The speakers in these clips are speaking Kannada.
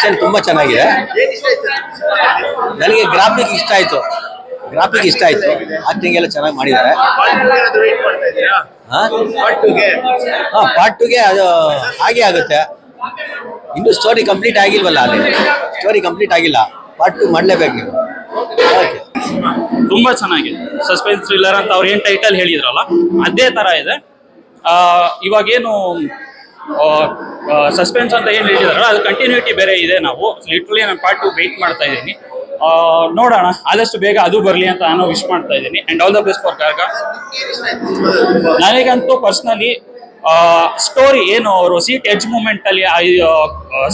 ಆಕ್ಷನ್ ತುಂಬಾ ಚೆನ್ನಾಗಿದೆ. ನನಗೆ ಗ್ರಾಫಿಕ್ ಇಷ್ಟ ಆಯ್ತು. ಆಕ್ಟಿಂಗ್ ಎಲ್ಲ ಚೆನ್ನಾಗಿ ಮಾಡಿದ್ದಾರೆ. ಪಾರ್ಟ್ 2ಗೆ ಅದು ಹಾಗೆ ಆಗುತ್ತೆ. ಇನ್ನು ಸ್ಟೋರಿ ಕಂಪ್ಲೀಟ್ ಆಗಿಲ್ವಲ್ಲ, ಪಾರ್ಟ್ 2 ಮಾಡಲೇಬೇಕು ನೀವು. ತುಂಬಾ ಚೆನ್ನಾಗಿದೆ. ಸಸ್ಪೆನ್ಸ್ ಥ್ರಿಲ್ಲರ್ ಅಂತ ಅವ್ರು ಏನ್ ಟೈಟಲ್ ಹೇಳಿದ್ರಲ್ಲ ಅದೇ ತರ ಇದೆ. ಇವಾಗೇನು ಸಸ್ಪೆನ್ಸ್ ಅಂತ ಏನು ಹೇಳಿದಾರಲ್ಲ ಅದು ಕಂಟಿನ್ಯೂಟಿ ಬೇರೆ ಇದೆ. ನಾವು ಲಿಟ್ರಲಿ ನಾನು ಪಾರ್ಟ್ 2 ವೆಯ್ಟ್ ಮಾಡ್ತಾ ಇದ್ದೀನಿ. ನೋಡೋಣ, ಆದಷ್ಟು ಬೇಗ ಅದು ಬರಲಿ ಅಂತ ನಾನು ವಿಶ್ ಮಾಡ್ತಾ ಇದ್ದೀನಿ. And all the best for Karga. ನನಗಂತೂ ಪರ್ಸ್ನಲಿ ಸ್ಟೋರಿ ಏನು ಅವರು ಸೀಟ್ ಎಡ್ಜ್ ಮೂಮೆಂಟ್ ಅಲ್ಲಿ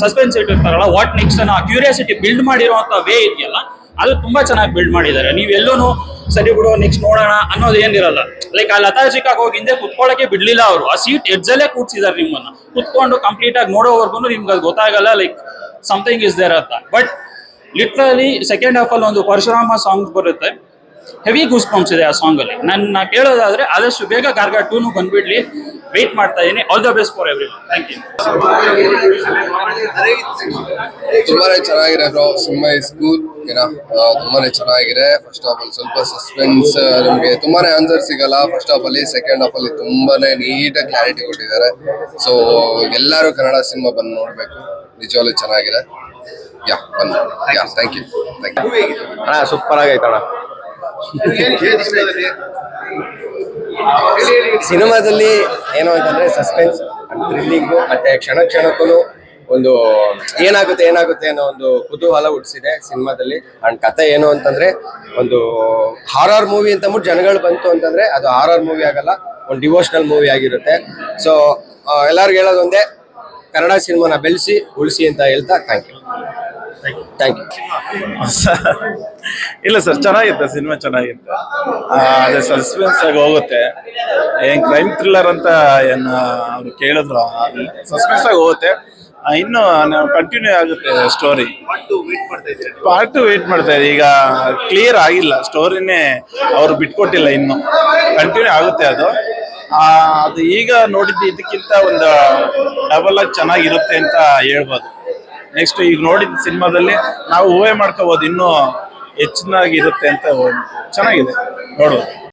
ಸಸ್ಪೆನ್ಸ್ ಇಟ್ಟಿರ್ತಾರಲ್ಲ, ವಾಟ್ ನೆಕ್ಸ್ಟ್ ಅನ್ನೋ ಕ್ಯೂರಿಯಾಸಿಟಿ ಬಿಲ್ಡ್ ಮಾಡಿರುವಂತ ವೇ ಇದೆಯಲ್ಲ, ಅದು ತುಂಬಾ ಚೆನ್ನಾಗಿ ಬಿಲ್ಡ್ ಮಾಡಿದ್ದಾರೆ. ನೀವೆಲ್ಲೂ ಸರಿ ಬಿಡು ನೆಕ್ಸ್ಟ್ ನೋಡೋಣ ಅನ್ನೋದು ಏನಿರಲ್ಲ. ಲೈಕ್ ಆ ಲತಾಜಿಕಾಗಿ ಹೋಗಿ ಹಿಂದೆ ಕುತ್ಕೊಳ್ಳೋಕೆ ಬಿಡ್ಲಿಲ್ಲ ಅವರು. ಆ ಸೀಟ್ ಎಡ್ಜಲ್ಲೇ ಕೂರ್ಸಿದ್ದಾರೆ ನಿಮ್ಮನ್ನ. ಕುತ್ಕೊಂಡು ಕಂಪ್ಲೀಟ್ ಆಗಿ ನೋಡೋವರೆಗೂ ನಿಮ್ಗೆ ಅದು ಗೊತ್ತಾಗಲ್ಲ ಲೈಕ್ ಸಮಥಿಂಗ್ ಇಸ್ ದೇರ್ ಅಂತ. ಬಟ್ ಲಿಟ್ರಲಿ ಸೆಕೆಂಡ್ ಹಾಫ್ ಅಲ್ಲಿ ಒಂದು ಪರಶುರಾಮ ಸಾಂಗ್ ಬರುತ್ತೆ, ಹೆವಿ ಗೂಸ್ ಬಂಪ್ಸ್ ಇದೆ ಆ ಸಾಂಗ್ ಅಲ್ಲಿ. ನನ್ನ ಕೇಳೋದಾದ್ರೆ ಆದಷ್ಟು ಬೇಗ ಕಾರ್ಗ 2 ಬಂದ್ಬಿಡ್ಲಿ, ವೆಯ್ಟ್ ಮಾಡ್ತಾ ಇದ್ದೀನಿ. All the best for every. Thank you. ತುಂಬಾನೇ ಚೆನ್ನಾಗಿದೆ ಬ್ರೋ. ಸಿನಿಮಾ ಇಸ್ ಕೂಲ್ ಏನಾ, ತುಂಬಾನೇ ಚೆನ್ನಾಗಿದೆ. ಫಸ್ಟ್ ಹಾಫ್ ಅಲ್ಲಿ ಸ್ವಲ್ಪ ಸಸ್ಪೆನ್ಸ್, ನಮಗೆ ತುಂಬಾನೇ ಆನ್ಸರ್ ಸಿಗಲ್ಲ ಫಸ್ಟ್ ಹಾಫ್ ಅಲ್ಲಿ. ಸೆಕೆಂಡ್ ಹಾಫ್ ಅಲ್ಲಿ ತುಂಬಾನೇ ನೀಟಾಗಿ ಕ್ಲಾರಿಟಿ ಕೊಟ್ಟಿದ್ದಾರೆ. ಸೊ ಎಲ್ಲರೂ ಕನ್ನಡ ಸಿನಿಮಾ ಬಂದು ನೋಡ್ಬೇಕು, ನಿಜವಾಗ್ಲೂ ಚೆನ್ನಾಗಿದೆ. Thank you. ಅಣ್ಣ ಸೂಪರ್ ಆಗೈತಣ್ಣ. ಸಿನಿಮಾದಲ್ಲಿ ಏನು ಅಂತಂದ್ರೆ ಸಸ್ಪೆನ್ಸ್, ಥ್ರಿಲ್ಲಿಂಗು, ಮತ್ತೆ ಕ್ಷಣಕ್ಕೂ ಒಂದು ಏನಾಗುತ್ತೆ ಅನ್ನೋ ಒಂದು ಕುತೂಹಲ ಹುಟ್ಟಿಸಿದೆ ಸಿನಿಮಾದಲ್ಲಿ. ಅಂಡ್ ಕತೆ ಏನು ಅಂತಂದ್ರೆ ಒಂದು ಹಾರರ್ ಮೂವಿ ಅಂತ ಅಂದ್ಬಿಟ್ಟು ಜನಗಳು ಬಂತು ಅಂತಂದ್ರೆ ಅದು ಹಾರರ್ ಮೂವಿ ಆಗಲ್ಲ, ಒಂದು ಡಿವೋಷನಲ್ ಮೂವಿ ಆಗಿರುತ್ತೆ. ಸೊ ಎಲ್ಲರಿಗೂ ಹೇಳೋದು ಒಂದೇ, ಕನ್ನಡ ಸಿನಿಮಾನ ಬೆಳೆಸಿ ಉಳಿಸಿ ಅಂತ ಹೇಳ್ತಾ ಥ್ಯಾಂಕ್ ಯು. ಇಲ್ಲ ಸರ್, ಚೆನ್ನಾಗಿತ್ತು ಸಿನಿಮಾ, ಚೆನ್ನಾಗಿತ್ತು. ಅದೇ ಸಸ್ಪೆನ್ಸ್ ಆಗಿ ಹೋಗುತ್ತೆ. ಏನ್ ಕ್ರೈಮ್ ಥ್ರಿಲ್ಲರ್ ಅಂತ ಏನು ಅವ್ರು ಕೇಳಿದ್ರು, ಸಸ್ಪೆನ್ಸ್ ಆಗಿ ಹೋಗುತ್ತೆ. ಇನ್ನು ಕಂಟಿನ್ಯೂ ಆಗುತ್ತೆ ಸ್ಟೋರಿ. ಪಾರ್ಟ್ 2 ವೇಟ್ ಮಾಡ್ತಾ ಇದ್ದೀವಿ. ಈಗ ಕ್ಲಿಯರ್ ಆಗಿಲ್ಲ ಸ್ಟೋರಿನೇ, ಅವ್ರು ಬಿಟ್ಕೊಟ್ಟಿಲ್ಲ, ಇನ್ನು ಕಂಟಿನ್ಯೂ ಆಗುತ್ತೆ ಅದು. ಅದು ಈಗ ನೋಡಿದ್ದು ಇದಕ್ಕಿಂತ ಒಂದು ಡಬಲ್ ಆಗಿ ಚೆನ್ನಾಗಿರುತ್ತೆ ಅಂತ ಹೇಳ್ಬೋದು. ನೆಕ್ಸ್ಟ್ ಈಗ ನೋಡಿದ ಸಿನಿಮಾದಲ್ಲಿ ನಾವು ಊಹೆ ಮಾಡ್ಕೋಬಹುದು ಇನ್ನೂ ಹೆಚ್ಚಿನಾಗಿರುತ್ತೆ ಅಂತ. ಚೆನ್ನಾಗಿದೆ ನೋಡ್ಬೋದು.